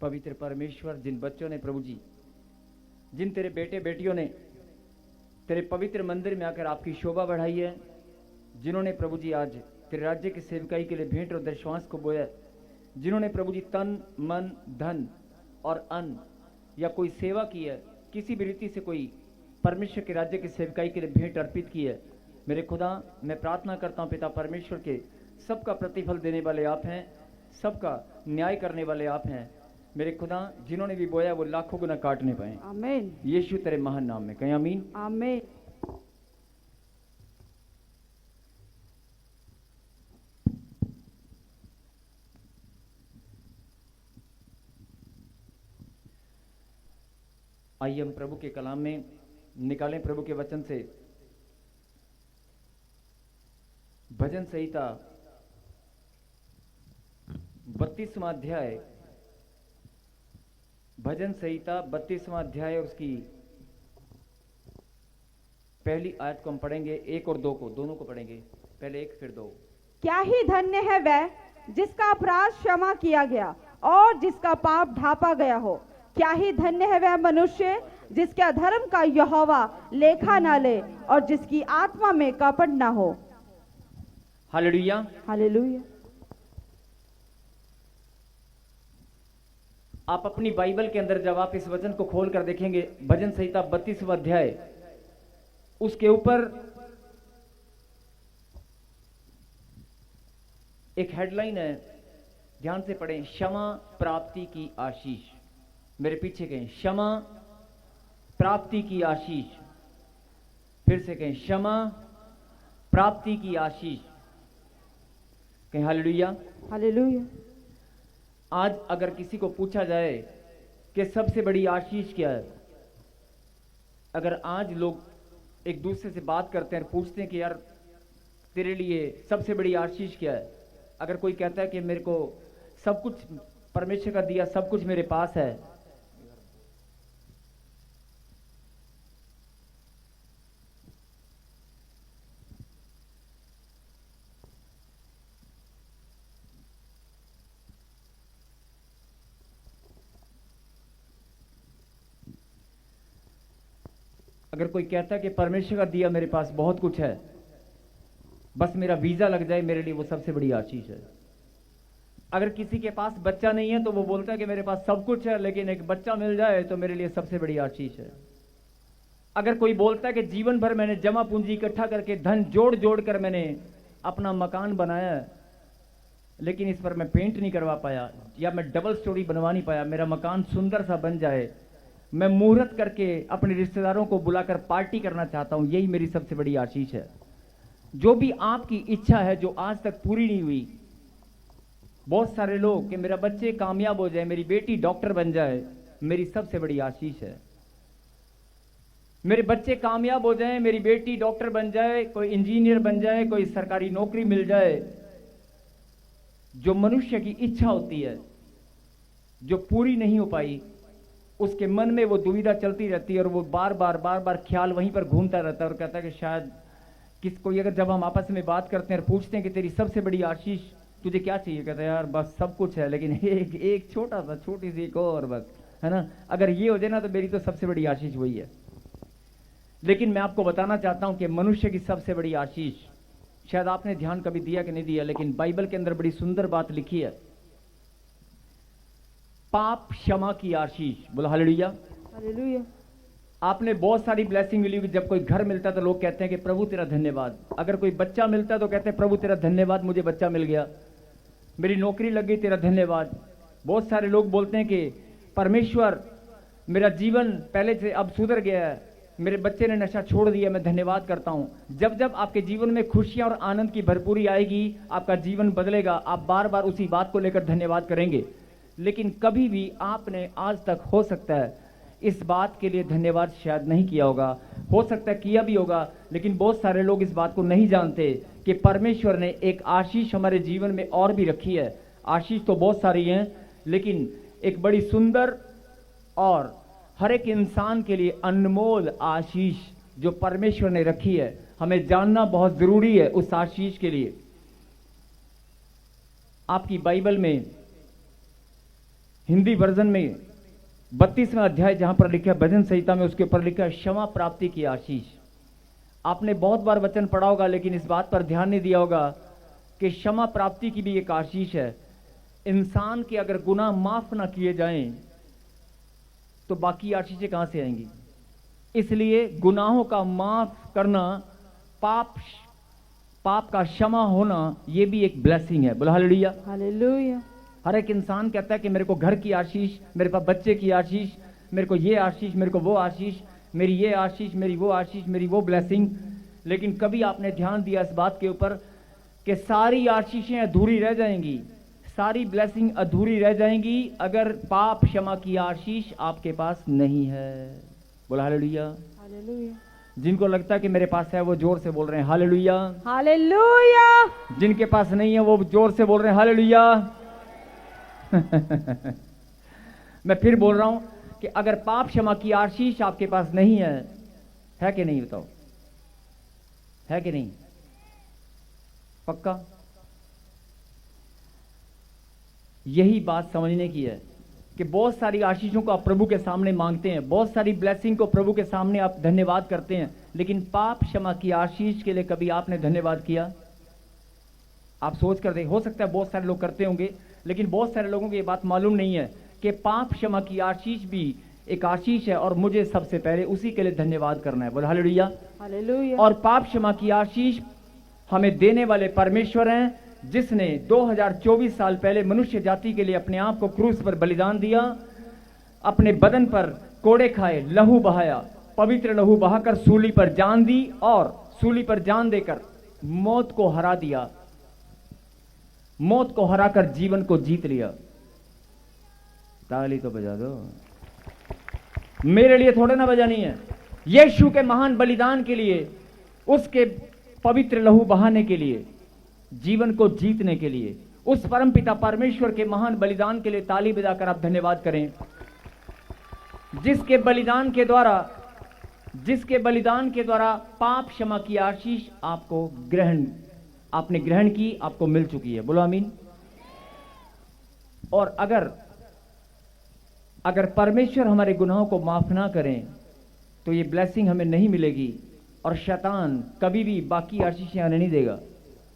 पवित्र परमेश्वर, जिन बच्चों ने प्रभु जी, जिन तेरे बेटे बेटियों ने तेरे पवित्र मंदिर में आकर आपकी शोभा बढ़ाई है, जिन्होंने प्रभु जी आज तेरे राज्य की सेवकाई के लिए भेंट और दशवांश को बोया, जिन्होंने प्रभु जी तन मन धन और अन्न या कोई सेवा की है, किसी भी रीति से कोई परमेश्वर के राज्य की सेवकाई के लिए भेंट अर्पित की है, मेरे खुदा मैं प्रार्थना करता हूँ पिता परमेश्वर के, सबका प्रतिफल देने वाले आप हैं, सबका न्याय करने वाले आप हैं मेरे खुदा। जिन्होंने भी बोया वो लाखों गुना काटने पाए। आमीन। यीशु तेरे महान नाम में कहें आमीन। आमीन। आइए हम प्रभु के कलाम में निकालें प्रभु के वचन से भजन संहिता 32वां अध्याय, भजन संहिता 32वां अध्याय और उसकी पहली आयत को हम पढ़ेंगे, 1 और 2 को, दोनों को पढ़ेंगे, पहले 1 फिर 2। क्या ही धन्य है वह जिसका अपराध क्षमा किया गया और जिसका पाप ढांपा गया हो। क्या ही धन्य है वह मनुष्य जिसके अधर्म का यहोवा लेखा ना ले और जिसकी आत्मा में कपट ना हो। Hallelujah, hallelujah. आप अपनी बाइबल के अंदर जब आप इस वचन को खोल कर देखेंगे, भजन संहिता 32वां अध्याय, उसके ऊपर एक हेडलाइन है, ध्यान से पढ़ें, क्षमा प्राप्ति की आशीष। मेरे पीछे कहें, क्षमा प्राप्ति की आशीष। फिर से कहें, क्षमा प्राप्ति की आशीष। कहें हालेलुया, हालेलुया। आज अगर किसी को पूछा जाए कि सबसे बड़ी आशीष क्या है, अगर आज लोग एक दूसरे से बात करते हैं, पूछते हैं कि यार तेरे लिए सबसे बड़ी आशीष क्या है, अगर कोई कहता है कि मेरे को सब कुछ परमेश्वर का दिया सब कुछ मेरे पास है, अगर कोई कहता है कि परमेश्वर का दिया मेरे पास बहुत कुछ है, बस मेरा वीजा लग जाए, मेरे लिए वो सबसे बड़ी आशीष है। अगर किसी के पास बच्चा नहीं है तो वो बोलता है कि मेरे पास सब कुछ है लेकिन एक बच्चा मिल जाए तो मेरे लिए सबसे बड़ी आशीष है। अगर कोई बोलता है कि जीवन भर मैंने जमा पूंजी इकट्ठा करके धन जोड़ जोड़ कर मैंने अपना मकान बनाया है, लेकिन इस पर मैं पेंट नहीं करवा पाया या मैं डबल स्टोरी बनवा नहीं पाया, मेरा मकान सुंदर सा बन जाए, मैं मुहूर्त करके अपने रिश्तेदारों को बुलाकर पार्टी करना चाहता हूं, यही मेरी सबसे बड़ी आशीष है। जो भी आपकी इच्छा है जो आज तक पूरी नहीं हुई, बहुत सारे लोग कि मेरा बच्चे कामयाब हो जाए, मेरी बेटी डॉक्टर बन जाए, मेरी सबसे बड़ी आशीष है। मेरे बच्चे कामयाब हो जाएं, मेरी बेटी डॉक्टर बन जाए, कोई इंजीनियर बन जाए, कोई सरकारी नौकरी मिल जाए। जो मनुष्य की इच्छा होती है जो पूरी नहीं हो पाई, उसके मन में वो दुविधा चलती रहती है और वो बार बार ख्याल वहीं पर घूमता रहता है और कहता है कि शायद कोई अगर जब हम आपस में बात करते हैं और पूछते हैं कि तेरी सबसे बड़ी आशीष तुझे क्या चाहिए, कहता है यार बस सब कुछ है लेकिन एक छोटी सी एक और बस, है ना, अगर ये हो जाए ना तो मेरी तो सबसे बड़ी आशीष वही है। लेकिन मैं आपको बताना चाहता हूं कि मनुष्य की सबसे बड़ी आशीष, शायद आपने ध्यान कभी दिया कि नहीं दिया, लेकिन बाइबल के अंदर बड़ी सुंदर बात लिखी है, पाप क्षमा की आशीष। बोलो हालेलुया, हालेलुया। आपने बहुत सारी ब्लेसिंग मिली हुई, जब कोई घर मिलता है तो लोग कहते हैं कि प्रभु तेरा धन्यवाद। अगर कोई बच्चा मिलता है तो कहते हैं प्रभु तेरा धन्यवाद, मुझे बच्चा मिल गया, मेरी नौकरी लग गई, तेरा धन्यवाद। बहुत सारे लोग बोलते हैं कि परमेश्वर मेरा जीवन पहले से अब सुधर गया है, मेरे बच्चे ने नशा छोड़ दिया, मैं धन्यवाद करता हूं। जब जब आपके जीवन में खुशियां और आनंद की भरपूरी आएगी, आपका जीवन बदलेगा, आप बार बार उसी बात को लेकर धन्यवाद करेंगे। लेकिन कभी भी आपने आज तक हो सकता है इस बात के लिए धन्यवाद शायद नहीं किया होगा, हो सकता है किया भी होगा, लेकिन बहुत सारे लोग इस बात को नहीं जानते कि परमेश्वर ने एक आशीष हमारे जीवन में और भी रखी है। आशीष तो बहुत सारी हैं, लेकिन एक बड़ी सुंदर और हर एक इंसान के लिए अनमोल आशीष जो परमेश्वर ने रखी है, हमें जानना बहुत जरूरी है उस आशीष के लिए। आपकी बाइबल में हिंदी वर्जन में 32वां अध्याय जहां पर लिखा है भजन संहिता में, उसके ऊपर लिखा है क्षमा प्राप्ति की आशीष। आपने बहुत बार वचन पढ़ा होगा, लेकिन इस बात पर ध्यान नहीं दिया होगा कि क्षमा प्राप्ति की भी एक आशीष है। इंसान के अगर गुनाह माफ ना किए जाएं तो बाकी आशीषें कहां से आएंगी। इसलिए गुनाहों का माफ करना, पाप का क्षमा होना, यह भी एक ब्लेसिंग है। बोलो हालेलुया। हालेलुया। हर एक इंसान कहता है कि मेरे को घर की आशीष, मेरे पास बच्चे की आशीष, मेरे को ये आशीष, मेरे को वो आशीष, मेरी ये आशीष, मेरी वो आशीष, मेरी वो ब्लेसिंग। लेकिन कभी आपने ध्यान दिया इस बात के ऊपर कि सारी आशीषें अधूरी रह जाएंगी, सारी ब्लेसिंग अधूरी रह जाएंगी अगर पाप क्षमा की आशीष आपके पास नहीं है। बोला हालेलुया। हालेलुया। जिनको लगता है कि मेरे पास है वो जोर से बोल रहे हैं हालेलुया। हालेलुया। जिनके पास नहीं है वो जोर से बोल रहे हैं हालेलुया। मैं फिर बोल रहा हूं कि अगर पाप क्षमा की आशीष आपके पास नहीं है कि नहीं, बताओ, है कि नहीं? पक्का? यही बात समझने की है कि बहुत सारी आशीषों को आप प्रभु के सामने मांगते हैं, बहुत सारी ब्लेसिंग को प्रभु के सामने आप धन्यवाद करते हैं, लेकिन पाप क्षमा की आशीष के लिए कभी आपने धन्यवाद किया? आप सोच कर देखें, हो सकता है बहुत सारे लोग करते होंगे, लेकिन बहुत सारे लोगों को ये बात मालूम नहीं है कि पाप क्षमा की आशीष भी एक आशीष है और मुझे सबसे पहले उसी के लिए धन्यवाद करना है। बोलो हालेलुया। हालेलुया। और पाप क्षमा की आशीष हमें देने वाले परमेश्वर हैं, जिसने 2024 साल पहले मनुष्य जाति के लिए अपने आप को क्रूस पर बलिदान दिया, अपने बदन पर कोड़े खाए, लहू बहाया, पवित्र लहू बहाकर सूली पर जान दी और सूली पर जान देकर मौत को हरा दिया, मौत को हराकर जीवन को जीत लिया। ताली तो बजा दो। मेरे लिए थोड़े ना बजानी है, यीशु के महान बलिदान के लिए, उसके पवित्र लहू बहाने के लिए, जीवन को जीतने के लिए, उस परमपिता परमेश्वर के महान बलिदान के लिए ताली बजाकर आप धन्यवाद करें, जिसके बलिदान के द्वारा पाप क्षमा की आशीष आपने ग्रहण की, आपको मिल चुकी है। बोलो आमीन। और अगर परमेश्वर हमारे गुनाहों को माफ ना करें तो ये ब्लेसिंग हमें नहीं मिलेगी और शैतान कभी भी बाकी आशीषें आने नहीं देगा।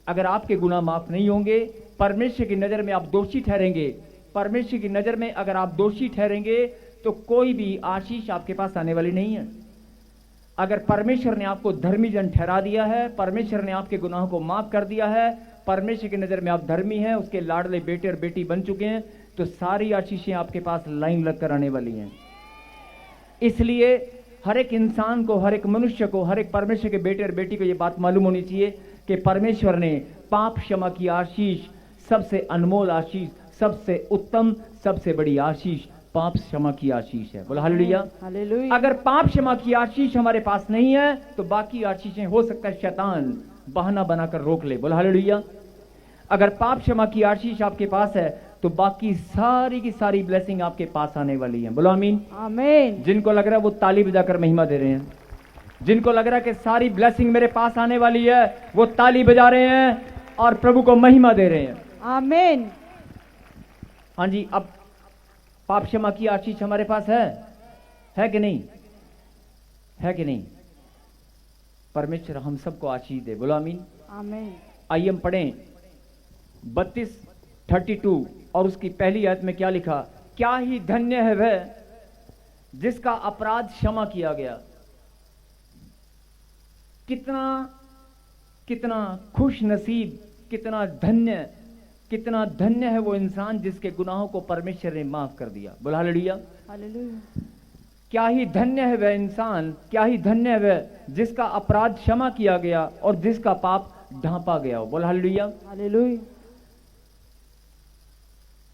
अगर आपके गुनाह माफ नहीं होंगे, परमेश्वर की नजर में आप दोषी ठहरेंगे, परमेश्वर की नजर में अगर आप दोषी ठहरेंगे तो कोई भी आशीष आपके पास आने वाली नहीं है। अगर परमेश्वर ने आपको धर्मी जन ठहरा दिया है, परमेश्वर ने आपके गुनाहों को माफ कर दिया है, परमेश्वर की नजर में आप धर्मी हैं, उसके लाडले बेटे और बेटी बन चुके हैं, तो सारी आशीषें आपके पास लाइन लगकर आने वाली हैं। इसलिए हर एक इंसान को, हर एक मनुष्य को, हर एक परमेश्वर के बेटे और बेटी को यह बात मालूम होनी चाहिए कि परमेश्वर ने पाप क्षमा की आशीष, सबसे अनमोल आशीष, सबसे उत्तम, सबसे बड़ी आशीष पाप क्षमा की आशीष है। बोला हालेलुया। हालेलुया। अगर पाप क्षमा की आशीष हमारे पास नहीं है तो बाकी आशीषें हो सकता है शैतान बहाना बनाकर रोक ले। बोला हालेलुया। अगर पाप क्षमा की आशीष आपके पास है तो बाकी सारी की सारी ब्लेसिंग आपके पास आने वाली है। बोलो आमीन। आमीन। जिनको लग रहा है वो ताली बजाकर महिमा दे रहे हैं, जिनको लग रहा है कि सारी ब्लेसिंग मेरे पास आने वाली है, वो ताली बजा रहे हैं और प्रभु को महिमा दे रहे हैं। आमीन। हाँ जी, अब पाप क्षमा की आशीष हमारे पास है कि नहीं? है कि नहीं? परमेश्वर हम सबको आशीष दे। बोलो आमीन। आमीन। आइए हम पढ़ें 32:32 और उसकी पहली आयत में क्या लिखा? क्या ही धन्य है वह जिसका अपराध क्षमा किया गया। कितना खुश नसीब, कितना धन्य है वो इंसान जिसके गुनाहों को परमेश्वर ने माफ कर दिया। बोला हालेलुया। हालेलुया। क्या ही धन्य है वह इंसान, क्या ही धन्य है वह जिसका अपराध क्षमा किया गया और जिसका पाप ढांपा गया हो। बोला हालेलुया। हालेलुया।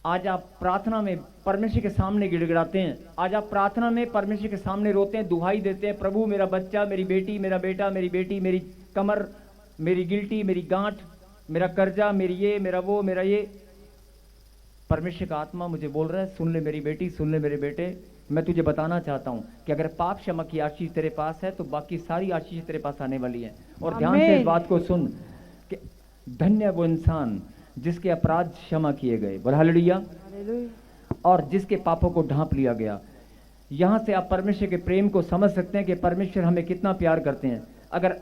आज आप प्रार्थना में परमेश्वर के सामने गिड़गिड़ाते हैं, आज आप प्रार्थना में परमेश्वर के सामने रोते हैं, दुहाई देते हैं, प्रभु मेरा बच्चा, मेरी बेटी, मेरा बेटा, मेरी बेटी, मेरी कमर, मेरी गिल्टी, मेरी गांठ, मेरा कर्जा, मेरी ये, मेरा वो, मेरा ये। परमेश्वर का आत्मा मुझे बोल रहा है, सुन ले मेरी बेटी, सुन ले मेरे बेटे, मैं तुझे बताना चाहता हूं कि अगर पाप क्षमा की आशीष तेरे पास है तो बाकी सारी आशीष तेरे पास आने वाली है। और ध्यान से इस बात को सुन कि धन्य वो इंसान जिसके अपराध क्षमा किए गए। बोला हालेलुया। और जिसके पापों को ढांप लिया गया। यहां से आप परमेश्वर के प्रेम को समझ सकते हैं कि परमेश्वर हमें कितना प्यार करते हैं। अगर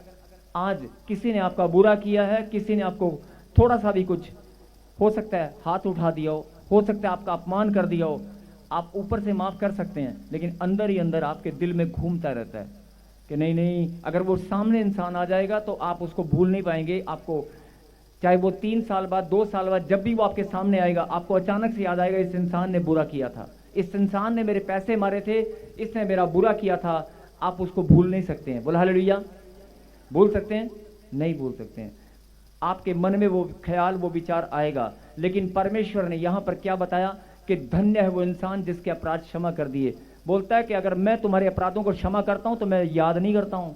आज किसी ने आपका बुरा किया है, किसी ने आपको थोड़ा सा भी कुछ, हो सकता है हाथ उठा दिया हो सकता है आपका अपमान कर दिया हो, आप ऊपर से माफ कर सकते हैं, लेकिन अंदर ही अंदर आपके दिल में घूमता रहता है कि नहीं नहीं, अगर वो सामने इंसान आ जाएगा तो आप उसको भूल नहीं पाएंगे। आपको चाहे वो 3 साल बाद, 2 साल बाद, जब भी वो आपके सामने आएगा, आपको अचानक से याद आएगा इस इंसान ने बुरा किया था, इस इंसान ने मेरे पैसे मारे थे, इसने मेरा बुरा किया था। आप उसको भूल नहीं सकते हैं। बोला हालेलुया। भूल सकते हैं? नहीं भूल सकते हैं। आपके मन में वो ख्याल, वो विचार आएगा। लेकिन परमेश्वर ने यहां पर क्या बताया कि धन्य है वो इंसान जिसके अपराध क्षमा कर दिए। बोलता है कि अगर मैं तुम्हारे अपराधों को क्षमा करता हूं तो मैं याद नहीं करता हूं,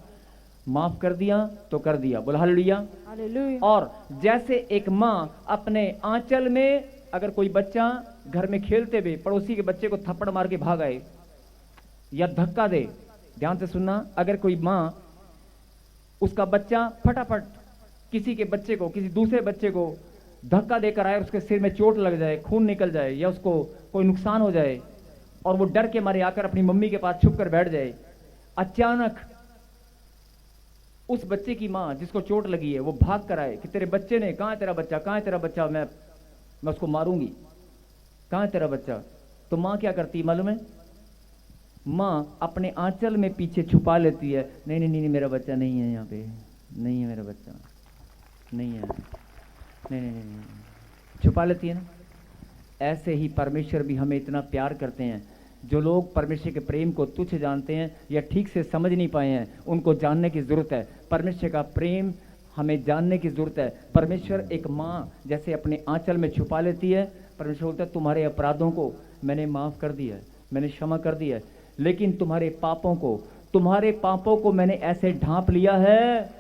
माफ कर दिया तो कर दिया। बोला हालेलुया। हालेलुया। और जैसे एक मां अपने आंचल में, अगर कोई बच्चा घर में खेलते हुए पड़ोसी के बच्चे को थप्पड़ मार के भाग आए या धक्का दे, ध्यान से सुनना, अगर कोई मां उसका बच्चा फटाफट किसी के बच्चे को, किसी दूसरे बच्चे को धक्का देकर आए, उसके सिर में चोट लग जाए, खून निकल जाए या उसको कोई नुकसान हो जाए, और वो डर के मारे आकर अपनी मम्मी के पास छुप कर बैठ जाए, अचानक उस बच्चे की मां जिसको चोट लगी है वो भाग कर आए कि तेरे बच्चे ने, कहां है तेरा बच्चा, कहां है तेरा बच्चा, मैं उसको मारूंगी, कहां है तेरा बच्चा। तो मां क्या करती मालूम है? मां अपने आंचल में पीछे छुपा लेती है, नहीं नहीं नहीं, मेरा बच्चा नहीं है, यहाँ पे नहीं है, मेरा बच्चा नहीं है, नहीं नहीं नहीं, नहीं। छुपा लेती है ना। ऐसे ही परमेश्वर भी हमें इतना प्यार करते हैं। जो लोग परमेश्वर के प्रेम को तुच्छ जानते हैं या ठीक से समझ नहीं पाए हैं, उनको जानने की जरूरत है। परमेश्वर का प्रेम हमें जानने की जरूरत है। परमेश्वर एक माँ जैसे अपने आंचल में छुपा लेती है। परमेश्वर बोलता है तुम्हारे अपराधों को मैंने माफ कर दिया है, मैंने क्षमा कर दिया है, लेकिन तुम्हारे पापों को मैंने ऐसे ढांप लिया है,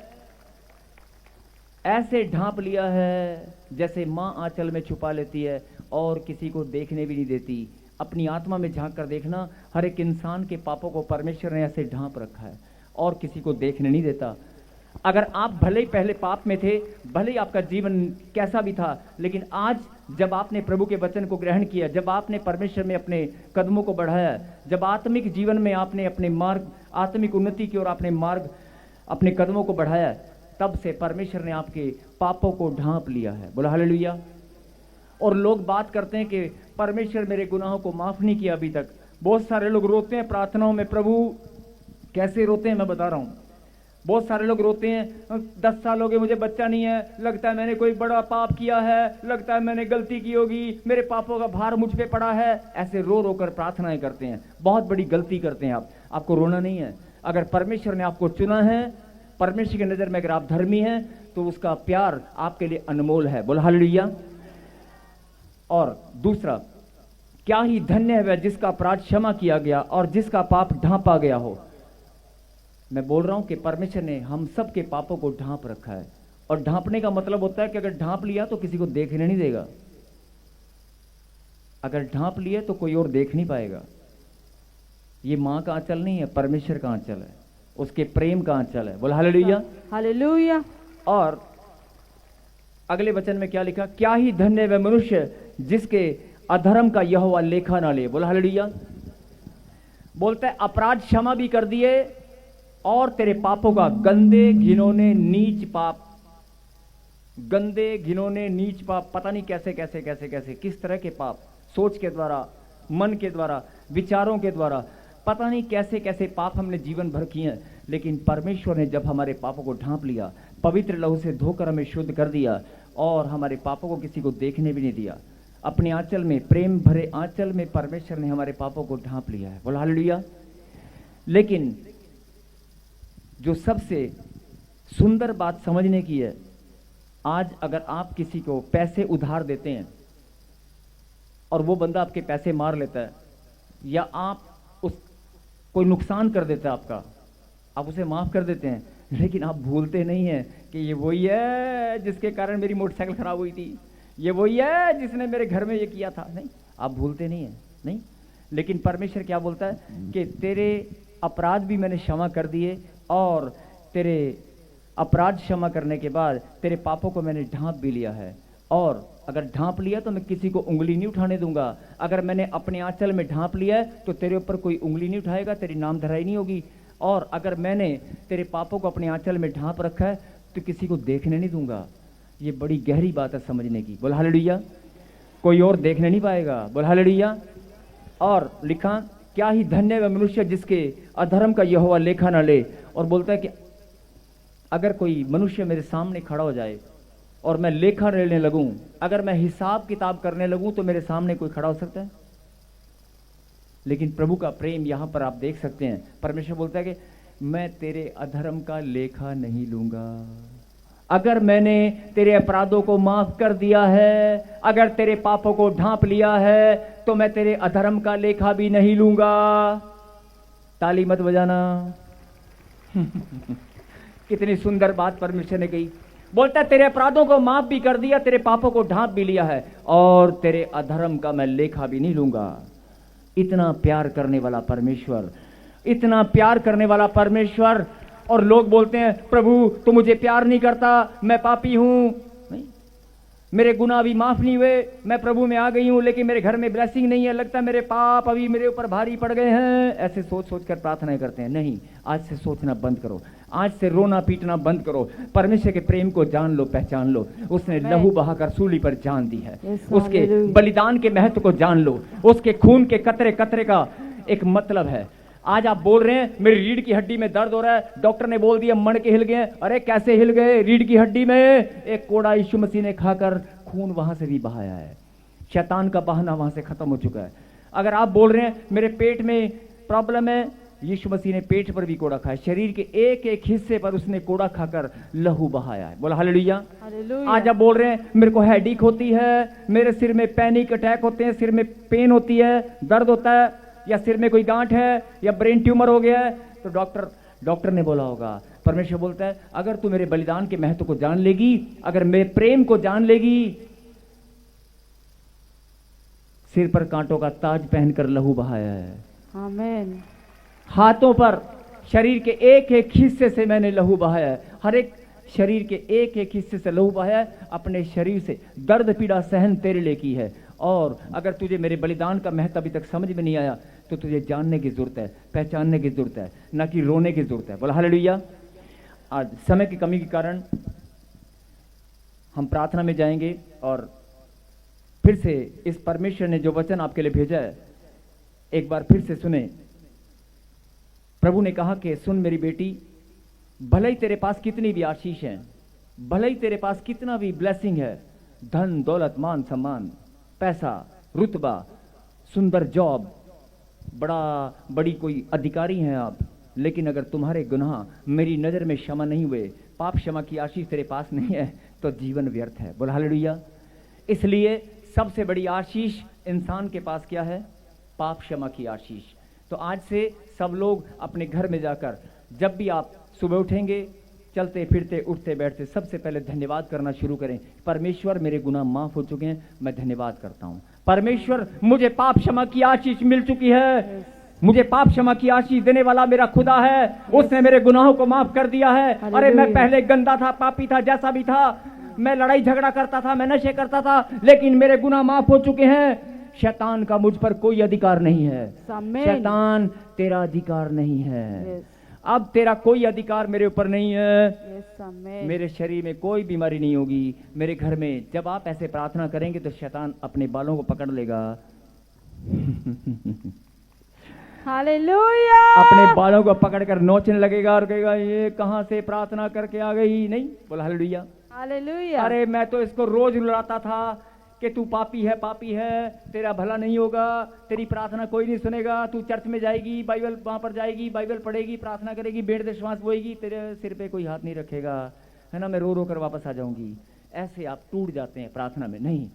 ऐसे ढांप लिया है जैसे माँ आंचल में छुपा लेती है और किसी को देखने भी नहीं देती। अपनी आत्मा में झांक कर देखना, हर एक इंसान के पापों को परमेश्वर ने ऐसे ढांप रखा है और किसी को देखने नहीं देता। अगर आप भले ही पहले पाप में थे, भले ही आपका जीवन कैसा भी था, लेकिन आज जब आपने प्रभु के वचन को ग्रहण किया, जब आपने परमेश्वर में अपने कदमों को बढ़ाया, जब आत्मिक जीवन में आपने अपने मार्ग, आत्मिक उन्नति की ओर आपने मार्ग, अपने कदमों को बढ़ाया, तब से परमेश्वर ने आपके पापों को ढांप लिया है। बोला हालेलुया। और लोग बात करते हैं कि परमेश्वर मेरे गुनाहों को माफ नहीं किया अभी तक। बहुत सारे लोग रोते हैं प्रार्थनाओं में। प्रभु कैसे रोते हैं मैं बता रहा हूं। बहुत सारे लोग रोते हैं, 10 साल हो गए मुझे बच्चा नहीं है, लगता है मैंने कोई बड़ा पाप किया है, लगता है मैंने गलती की होगी, मेरे पापों का भार मुझ पे पड़ा है। ऐसे रो रो कर प्रार्थनाएं करते हैं। बहुत बड़ी गलती करते हैं आप। आपको रोना नहीं है। अगर परमेश्वर ने आपको चुना है, परमेश्वर की नजर में अगर आप धर्मी हैं, तो उसका प्यार आपके लिए अनमोल है। बोला हालेलुया। और दूसरा, क्या ही धन्य है वह जिसका अपराध क्षमा किया गया और जिसका पाप ढांपा गया हो। मैं बोल रहा हूं कि परमेश्वर ने हम सब के पापों को ढांप रखा है। और ढांपने का मतलब होता है कि अगर ढांप लिया तो किसी को देखने नहीं देगा। अगर ढांप लिए तो कोई और देख नहीं पाएगा। ये मां का आंचल नहीं है, परमेश्वर का आंचल है, उसके प्रेम का आंचल है। बोला हालेलुया। हालेलुया। और अगले वचन में क्या लिखा? क्या ही धन्य वह मनुष्य जिसके अधर्म का यहोवा लेखा ना ले। बोला हालेलुया। बोलता है अपराध क्षमा भी कर दिए और तेरे पापों का गंदे घिनौने नीच पाप, गंदे घिनौने नीच पाप, पता नहीं कैसे कैसे कैसे कैसे किस तरह के पाप, सोच के द्वारा, मन के द्वारा, विचारों के द्वारा, पता नहीं कैसे कैसे पाप हमने जीवन भर किए हैं। लेकिन परमेश्वर ने जब हमारे पापों को ढांप लिया, पवित्र लहू से धोकर हमें शुद्ध कर दिया और हमारे पापों को किसी को देखने भी नहीं दिया, अपने आंचल में, प्रेम भरे आंचल में परमेश्वर ने हमारे पापों को ढांप लिया है। बोला हालेलुया। लेकिन जो सबसे सुंदर बात समझने की है, आज अगर आप किसी को पैसे उधार देते हैं और वो बंदा आपके पैसे मार लेता है या आप उस कोई नुकसान कर देता है आपका, आप उसे माफ कर देते हैं, लेकिन आप भूलते नहीं हैं कि ये वही है जिसके कारण मेरी मोटरसाइकिल खराब हुई थी, ये वही है जिसने मेरे घर में ये किया था। नहीं, आप भूलते नहीं हैं। नहीं, लेकिन परमेश्वर क्या बोलता है कि तेरे अपराध भी मैंने क्षमा कर दिए और तेरे अपराध क्षमा करने के बाद तेरे पापों को मैंने ढांप भी लिया है और अगर ढांप लिया तो मैं किसी को उंगली नहीं उठाने दूंगा। अगर मैंने अपने आंचल में ढांप लिया है तो तेरे ऊपर कोई उंगली नहीं उठाएगा, तेरी नाम धराई नहीं होगी। और अगर मैंने तेरे पापों को अपने आंचल में ढांप रखा है तो किसी को देखने नहीं दूंगा। ये बड़ी गहरी बात है समझने की। बोल हालेलुया। कोई और देखने नहीं पाएगा। बोल हालेलुया। और लिखा, क्या ही धन्य है मनुष्य जिसके अधर्म का यहोवा लेखा न ले। और बोलता है कि अगर कोई मनुष्य मेरे सामने खड़ा हो जाए और मैं लेखा लेने लगूं, अगर मैं हिसाब किताब करने लगूं, तो मेरे सामने कोई खड़ा हो सकता है? लेकिन प्रभु का प्रेम यहां पर आप देख सकते हैं। परमेश्वर बोलता है कि मैं तेरे अधर्म का लेखा नहीं लूंगा। अगर मैंने तेरे अपराधों को माफ कर दिया है, अगर तेरे पापों को ढांप लिया है, तो मैं तेरे अधर्म का लेखा भी नहीं लूंगा। ताली मत बजाना। कितनी सुंदर बात परमेश्वर ने कही। बोलता है तेरे अपराधों को माफ भी कर दिया, तेरे पापों को ढांप भी लिया है, और तेरे अधर्म का मैं लेखा भी नहीं लूंगा। इतना प्यार करने वाला परमेश्वर, इतना प्यार करने वाला परमेश्वर। और लोग बोलते हैं प्रभु तू मुझे प्यार नहीं करता, मैं पापी हूं, नहीं, मेरे गुनाह अभी माफ नहीं हुए, मैं प्रभु में आ गई हूं लेकिन मेरे घर में ब्लेसिंग नहीं है, लगता है मेरे पाप अभी मेरे ऊपर भारी पड़ गए हैं। ऐसे सोच सोच कर प्रार्थनाएं करते हैं। नहीं, आज से सोचना बंद करो, आज से रोना पीटना बंद करो। परमेश्वर के प्रेम को जान लो, पहचान लो। उसने लहू बहाकर सूली पर जान दी है। उसके बलिदान के महत्व को जान लो। उसके खून के कतरे कतरे का एक मतलब है। आज आप बोल रहे हैं मेरी रीढ़ की हड्डी में दर्द हो रहा है, डॉक्टर ने बोल दिया मणके हिल गए। अरे कैसे हिल गए? रीढ़ की हड्डी में एक कोड़ा यीशु मसीह ने खाकर खून वहां से भी बहाया है। शैतान का बहाना वहां से खत्म हो चुका है। अगर आप बोल रहे हैं मेरे पेट में प्रॉब्लम है, यीशु मसीह ने पेट पर भी कोड़ा खाया। शरीर के एक एक हिस्से पर उसने कोड़ा खाकर लहू बहाया है। बोला हालेलुया। आज आप बोल रहे हैं मेरे को हेडेक होती है, मेरे सिर में पैनिक अटैक होते हैं, सिर में पेन होती है, दर्द होता है, या सिर में कोई गांठ है, या ब्रेन ट्यूमर हो गया है, तो डॉक्टर ने बोला होगा। परमेश्वर बोलता है अगर तू मेरे बलिदान के महत्व को जान लेगी, अगर मेरे प्रेम को जान लेगी, सिर पर कांटों का ताज पहनकर लहू बहाया है। आमीन। हाथों पर शरीर के एक एक हिस्से से मैंने लहू बहाया है। हर एक शरीर के एक एक हिस्से से लहू बहाया है। अपने शरीर से दर्द पीड़ा सहन तेरे लिए की है। और अगर तुझे मेरे बलिदान का महत्व अभी तक समझ में नहीं आया तो तुझे जानने की जरूरत है, पहचानने की जरूरत है, ना कि रोने की जरूरत है। बोला हालेलुया। आज समय की कमी के कारण हम प्रार्थना में जाएंगे और फिर से इस परमेश्वर ने जो वचन आपके लिए भेजा है एक बार फिर से सुने। प्रभु ने कहा कि सुन मेरी बेटी, भले ही तेरे पास कितनी भी आशीष है, भले ही तेरे पास कितना भी ब्लेसिंग है, धन दौलत मान सम्मान पैसा रुतबा सुंदर जॉब, बड़ी कोई अधिकारी हैं आप, लेकिन अगर तुम्हारे गुनाह मेरी नजर में क्षमा नहीं हुए, पाप क्षमा की आशीष तेरे पास नहीं है, तो जीवन व्यर्थ है। बोला हालेलुया। इसलिए सबसे बड़ी आशीष इंसान के पास क्या है? पाप क्षमा की आशीष। तो आज से सब लोग अपने घर में जाकर जब भी आप सुबह उठेंगे, चलते फिरते उठते बैठते, सबसे पहले धन्यवाद करना शुरू करें। परमेश्वर मेरे गुनाह माफ हो चुके हैं, मैं धन्यवाद करता हूं। परमेश्वर मुझे पाप क्षमा की आशीष मिल चुकी है, मुझे पाप क्षमा की आशीष देने वाला मेरा खुदा है, उसने मेरे गुनाहों को माफ कर दिया है। अरे मैं पहले गंदा था, पापी था, जैसा भी था, मैं लड़ाई झगड़ा करता था, मैं नशे करता था, लेकिन मेरे गुनाह माफ हो चुके हैं। शैतान का मुझ पर कोई अधिकार नहीं है। शैतान तेरा अधिकार नहीं है। अब तेरा कोई अधिकार मेरे ऊपर नहीं है। मेरे शरीर में कोई बीमारी नहीं होगी। मेरे घर में जब आप ऐसे प्रार्थना करेंगे तो शैतान अपने बालों को पकड़ लेगा। हालेलुया। अपने बालों को पकड़कर नोचने लगेगा और कहेगा ये कहां से प्रार्थना करके आ गई। नहीं, बोला हालेलुया। हालेलुया। अरे मैं तो इसको रोज रुलाता था कि तू पापी है, तेरा भला नहीं होगा, तेरी प्रार्थना कोई नहीं सुनेगा, तू चर्च में जाएगी, बाइबल वहां पर जाएगी, बाइबल पढ़ेगी, प्रार्थना करेगी, बेड़ दे श्वास बोएगी, तेरे सिर पे कोई हाथ नहीं रखेगा, है ना, मैं रो रो कर वापस आ जाऊंगी। ऐसे आप टूट जाते हैं प्रार्थना में। नहीं,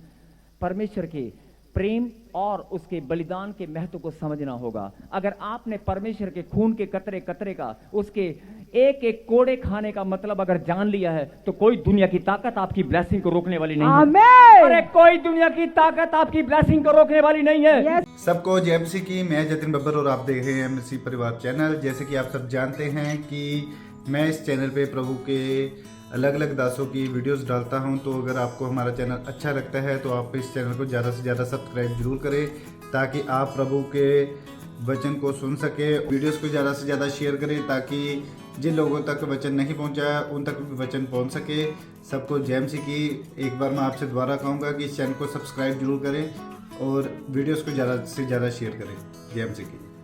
परमेश्वर के प्रेम और उसके बलिदान के महत्व को समझना होगा। अगर आपने परमेश्वर के खून के कतरे कतरे का, उसके एक एक कोड़े खाने का मतलब अगर जान लिया है, तो कोई दुनिया की ताकत आपकी ब्लेसिंग को रोकने वाली नहीं है। अरे कोई दुनिया की ताकत आपकी ब्लेसिंग को रोकने वाली नहीं है। सबको जय मसीह की। मैं जतिन बब्बर और आप देख रहे हैं मसीह परिवार चैनल। जैसे कि आप सब जानते हैं कि मैं इस चैनल पे प्रभु के अलग अलग दासों की वीडियोस डालता हूं। तो अगर आपको हमारा चैनल अच्छा लगता है तो आप इस चैनल को ज़्यादा से ज़्यादा सब्सक्राइब जरूर करें, ताकि आप प्रभु के वचन को सुन सके। वीडियोस को ज़्यादा से ज़्यादा शेयर करें, ताकि जिन लोगों तक वचन नहीं पहुंचा उन तक भी वचन पहुंच सके। सबको जय मसीह की। एक बार मैं आपसे दोबारा कहूँगा कि इस चैनल को सब्सक्राइब जरूर करें और वीडियोस को ज़्यादा से ज़्यादा शेयर करें। जय मसीह की।